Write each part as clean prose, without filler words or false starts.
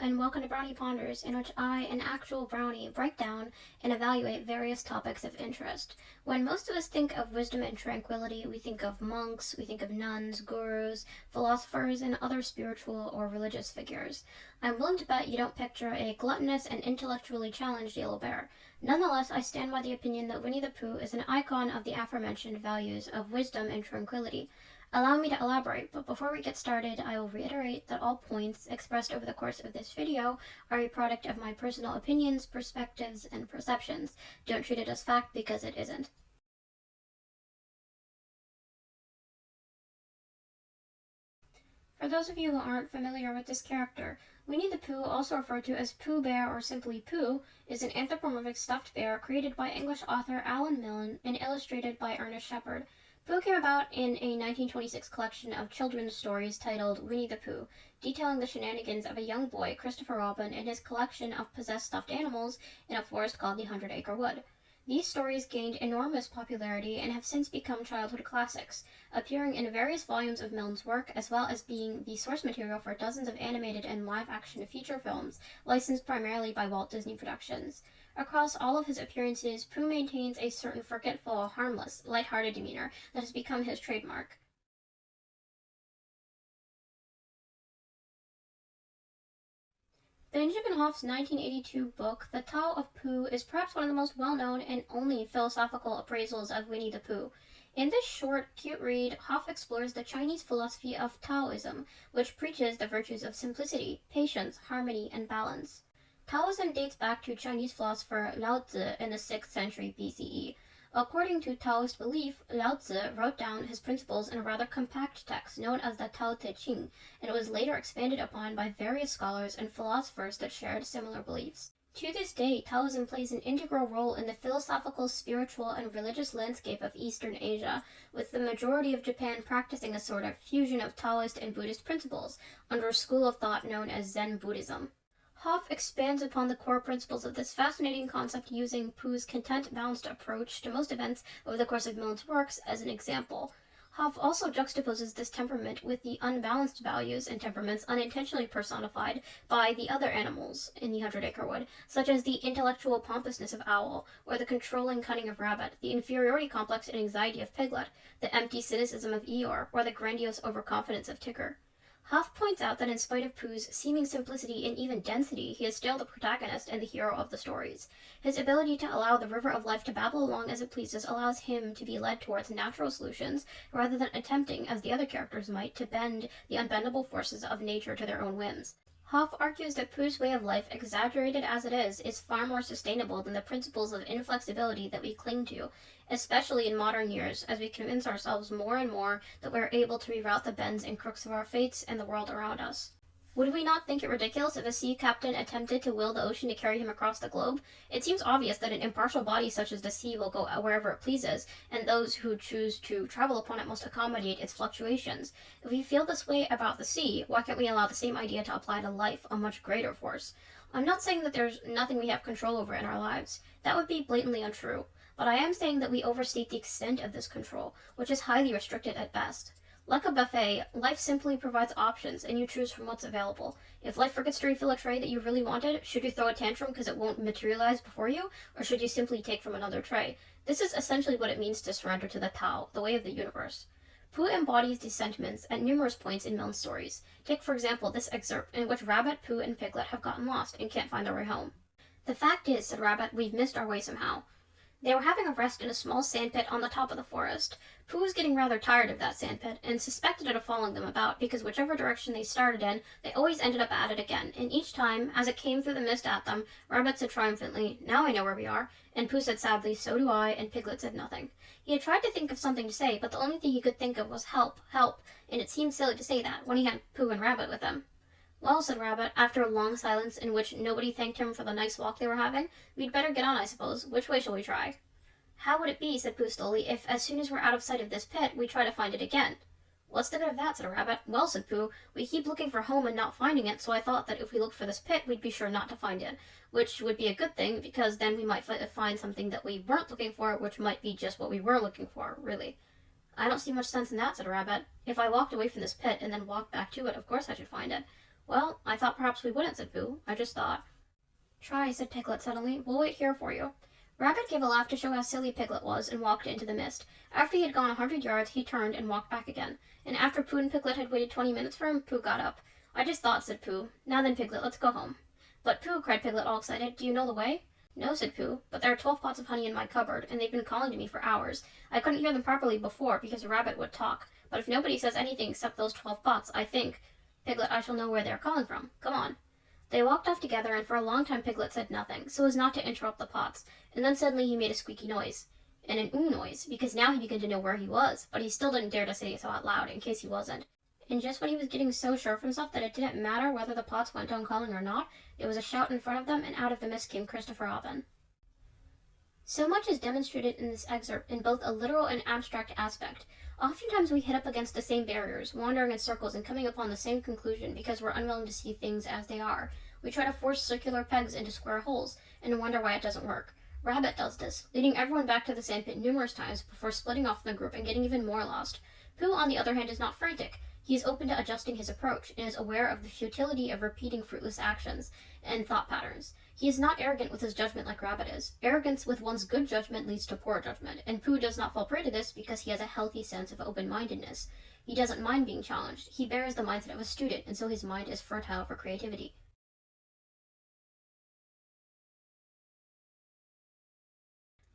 and welcome to Brownie Ponders, in which I, an actual brownie, break down and evaluate various topics of interest. When most of us think of wisdom and tranquility, we think of monks, we think of nuns, gurus, philosophers, and other spiritual or religious figures. I'm willing to bet you don't picture a gluttonous and intellectually challenged yellow bear. Nonetheless, I stand by the opinion that Winnie the Pooh is an icon of the aforementioned values of wisdom and tranquility. Allow me to elaborate, but before we get started, I will reiterate that all points expressed over the course of this video are a product of my personal opinions, perspectives, and perceptions. Don't treat it as fact because it isn't. For those of you who aren't familiar with this character, Winnie the Pooh, also referred to as Pooh Bear or simply Pooh, is an anthropomorphic stuffed bear created by English author Alan Milne and illustrated by Ernest Shepard. Pooh came about in a 1926 collection of children's stories titled Winnie the Pooh, detailing the shenanigans of a young boy, Christopher Robin, and his collection of possessed stuffed animals in a forest called the 100-Acre Wood. These stories gained enormous popularity and have since become childhood classics, appearing in various volumes of Milne's work, as well as being the source material for dozens of animated and live-action feature films, licensed primarily by Walt Disney Productions. Across all of his appearances, Pooh maintains a certain forgetful, harmless, light-hearted demeanor that has become his trademark. Benjamin Hoff's 1982 book, The Tao of Pooh, is perhaps one of the most well-known and only philosophical appraisals of Winnie the Pooh. In this short, cute read, Hoff explores the Chinese philosophy of Taoism, which preaches the virtues of simplicity, patience, harmony, and balance. Taoism dates back to Chinese philosopher Lao Tzu in the 6th century BCE. According to Taoist belief, Lao Tzu wrote down his principles in a rather compact text known as the Tao Te Ching, and it was later expanded upon by various scholars and philosophers that shared similar beliefs. To this day, Taoism plays an integral role in the philosophical, spiritual, and religious landscape of Eastern Asia, with the majority of Japan practicing a sort of fusion of Taoist and Buddhist principles under a school of thought known as Zen Buddhism. Hoff expands upon the core principles of this fascinating concept using Pooh's content-balanced approach to most events over the course of Milne's works as an example. Hoff also juxtaposes this temperament with the unbalanced values and temperaments unintentionally personified by the other animals in the 100-Acre Wood, such as the intellectual pompousness of Owl, or the controlling cunning of Rabbit, the inferiority complex and anxiety of Piglet, the empty cynicism of Eeyore, or the grandiose overconfidence of Tigger. Hoff points out that in spite of Pooh's seeming simplicity and even density, he is still the protagonist and the hero of the stories. His ability to allow the river of life to babble along as it pleases allows him to be led towards natural solutions, rather than attempting, as the other characters might, to bend the unbendable forces of nature to their own whims. Hoff argues that Pooh's way of life, exaggerated as it is far more sustainable than the principles of inflexibility that we cling to, especially in modern years, as we convince ourselves more and more that we're able to reroute the bends and crooks of our fates and the world around us. Would we not think it ridiculous if a sea captain attempted to will the ocean to carry him across the globe? It seems obvious that an impartial body such as the sea will go wherever it pleases, and those who choose to travel upon it must accommodate its fluctuations. If we feel this way about the sea, why can't we allow the same idea to apply to life, a much greater force? I'm not saying that there's nothing we have control over in our lives. That would be blatantly untrue. But I am saying that we overstate the extent of this control, which is highly restricted at best. Like a buffet, life simply provides options, and you choose from what's available. If life forgets to refill a tray that you really wanted, should you throw a tantrum because it won't materialize before you, or should you simply take from another tray? This is essentially what it means to surrender to the Tao, the way of the universe. Pooh embodies these sentiments at numerous points in Milne's stories. Take, for example, this excerpt in which Rabbit, Pooh, and Piglet have gotten lost and can't find their way home. "The fact is," said Rabbit, "we've missed our way somehow." They were having a rest in a small sandpit on the top of the forest. Pooh was getting rather tired of that sandpit, and suspected it of following them about, because whichever direction they started in, they always ended up at it again, and each time, as it came through the mist at them, Rabbit said triumphantly, "Now I know where we are," and Pooh said sadly, "So do I," and Piglet said nothing. He had tried to think of something to say, but the only thing he could think of was help, help, and it seemed silly to say that, when he had Pooh and Rabbit with him. "Well," said Rabbit, after a long silence in which nobody thanked him for the nice walk they were having, "we'd better get on, I suppose. Which way shall we try?" "How would it be," said Pooh slowly, "if, as soon as we're out of sight of this pit, we try to find it again?" "What's the good of that?" said Rabbit. "Well," said Pooh, "we keep looking for home and not finding it, so I thought that if we looked for this pit, we'd be sure not to find it, which would be a good thing, because then we might find something that we weren't looking for, which might be just what we were looking for, really." "I don't see much sense in that," said Rabbit. "If I walked away from this pit and then walked back to it, of course I should find it." Well, I thought perhaps we wouldn't, said Pooh. I just thought. Try, said Piglet suddenly. We'll wait here for you. Rabbit gave a laugh to show how silly Piglet was and walked into the mist. After he had gone 100 yards, he turned and walked back again. And after Pooh and Piglet had waited 20 minutes for him, Pooh got up. I just thought, said Pooh. Now then, Piglet, let's go home. But Pooh, cried Piglet, all excited, do you know the way? No, said Pooh, but there are 12 pots of honey in my cupboard, and they've been calling to me for hours. I couldn't hear them properly before because Rabbit would talk, but if nobody says anything except those 12 pots, I think, Piglet, I shall know where they are calling from. Come on. They walked off together, and for a long time Piglet said nothing, so as not to interrupt the pots, and then suddenly he made a squeaky noise, and an ooh noise, because now he began to know where he was, but he still didn't dare to say it so out loud, in case he wasn't. And just when he was getting so sure of himself that it didn't matter whether the pots went on calling or not, there was a shout in front of them, and out of the mist came Christopher Robin. So much is demonstrated in this excerpt in both a literal and abstract aspect. Oftentimes we hit up against the same barriers, wandering in circles and coming upon the same conclusion because we're unwilling to see things as they are. We try to force circular pegs into square holes and wonder why it doesn't work. Rabbit does this, leading everyone back to the sandpit numerous times before splitting off from the group and getting even more lost. Pooh, on the other hand, is not frantic. He is open to adjusting his approach and is aware of the futility of repeating fruitless actions and thought patterns. He is not arrogant with his judgment like Rabbit is. Arrogance with one's good judgment leads to poor judgment, and Pooh does not fall prey to this because he has a healthy sense of open-mindedness. He doesn't mind being challenged. He bears the mindset of a student, and so his mind is fertile for creativity.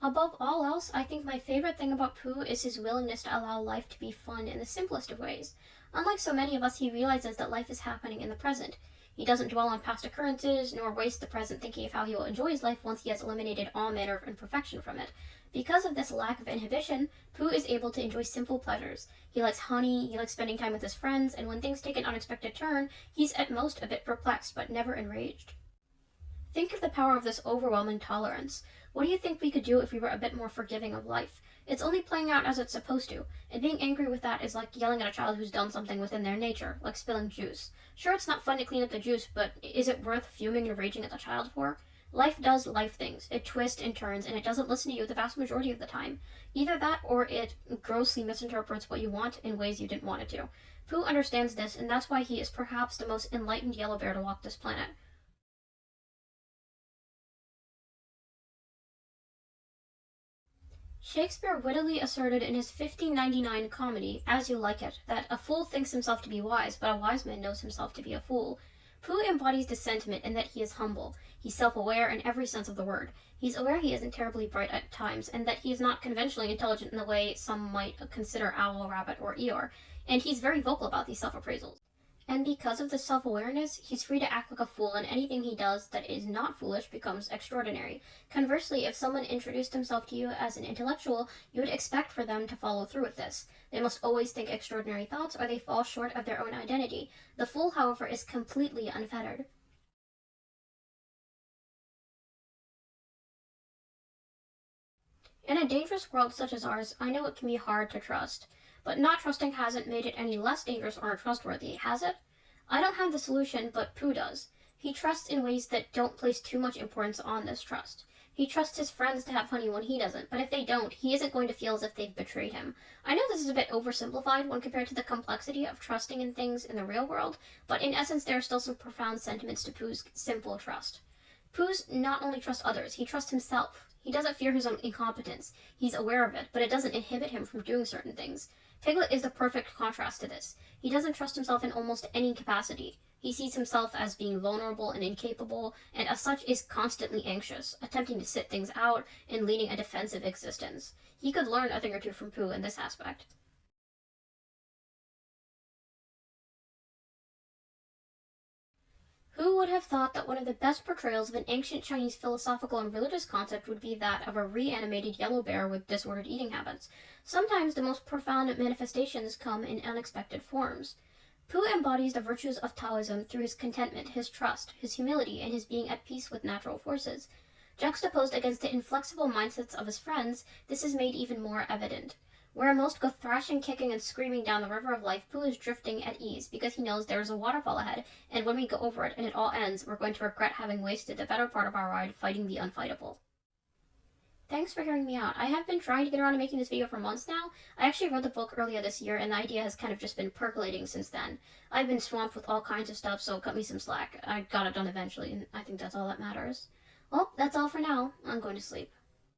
Above all else, I think my favorite thing about Pooh is his willingness to allow life to be fun in the simplest of ways. Unlike so many of us, he realizes that life is happening in the present. He doesn't dwell on past occurrences, nor waste the present thinking of how he will enjoy his life once he has eliminated all manner of imperfection from it. Because of this lack of inhibition, Pooh is able to enjoy simple pleasures. He likes honey, he likes spending time with his friends, and when things take an unexpected turn, he's at most a bit perplexed, but never enraged. Think of the power of this overwhelming tolerance. What do you think we could do if we were a bit more forgiving of life? It's only playing out as it's supposed to, and being angry with that is like yelling at a child who's done something within their nature, like spilling juice. Sure, it's not fun to clean up the juice, but is it worth fuming and raging at the child for? Life does life things. It twists and turns, and it doesn't listen to you the vast majority of the time. Either that, or it grossly misinterprets what you want in ways you didn't want it to. Pooh understands this, and that's why he is perhaps the most enlightened yellow bear to walk this planet. Shakespeare wittily asserted in his 1599 comedy, As You Like It, that a fool thinks himself to be wise, but a wise man knows himself to be a fool. Pooh embodies this sentiment in that he is humble. He's self-aware in every sense of the word. He's aware he isn't terribly bright at times, and that he is not conventionally intelligent in the way some might consider Owl, Rabbit, or Eeyore, and he's very vocal about these self-appraisals. And because of this self-awareness, he's free to act like a fool, and anything he does that is not foolish becomes extraordinary. Conversely, if someone introduced himself to you as an intellectual, you would expect for them to follow through with this. They must always think extraordinary thoughts, or they fall short of their own identity. The fool, however, is completely unfettered. In a dangerous world such as ours, I know it can be hard to trust. But not trusting hasn't made it any less dangerous or untrustworthy, has it? I don't have the solution, but Pooh does. He trusts in ways that don't place too much importance on this trust. He trusts his friends to have honey when he doesn't, but if they don't, he isn't going to feel as if they've betrayed him. I know this is a bit oversimplified when compared to the complexity of trusting in things in the real world, but in essence there are still some profound sentiments to Pooh's simple trust. Pooh's not only trusts others, he trusts himself. He doesn't fear his own incompetence. He's aware of it, but it doesn't inhibit him from doing certain things. Piglet is the perfect contrast to this. He doesn't trust himself in almost any capacity. He sees himself as being vulnerable and incapable, and as such is constantly anxious, attempting to sit things out and leading a defensive existence. He could learn a thing or two from Pooh in this aspect. Who would have thought that one of the best portrayals of an ancient Chinese philosophical and religious concept would be that of a reanimated yellow bear with disordered eating habits? Sometimes the most profound manifestations come in unexpected forms. Pooh embodies the virtues of Taoism through his contentment, his trust, his humility, and his being at peace with natural forces. Juxtaposed against the inflexible mindsets of his friends, this is made even more evident. Where most go thrashing, kicking, and screaming down the river of life, Pooh is drifting at ease because he knows there is a waterfall ahead, and when we go over it and it all ends, we're going to regret having wasted the better part of our ride fighting the unfightable. Thanks for hearing me out. I have been trying to get around to making this video for months now. I actually read the book earlier this year, and the idea has kind of just been percolating since then. I've been swamped with all kinds of stuff, so cut me some slack. I got it done eventually, and I think that's all that matters. Well, that's all for now. I'm going to sleep.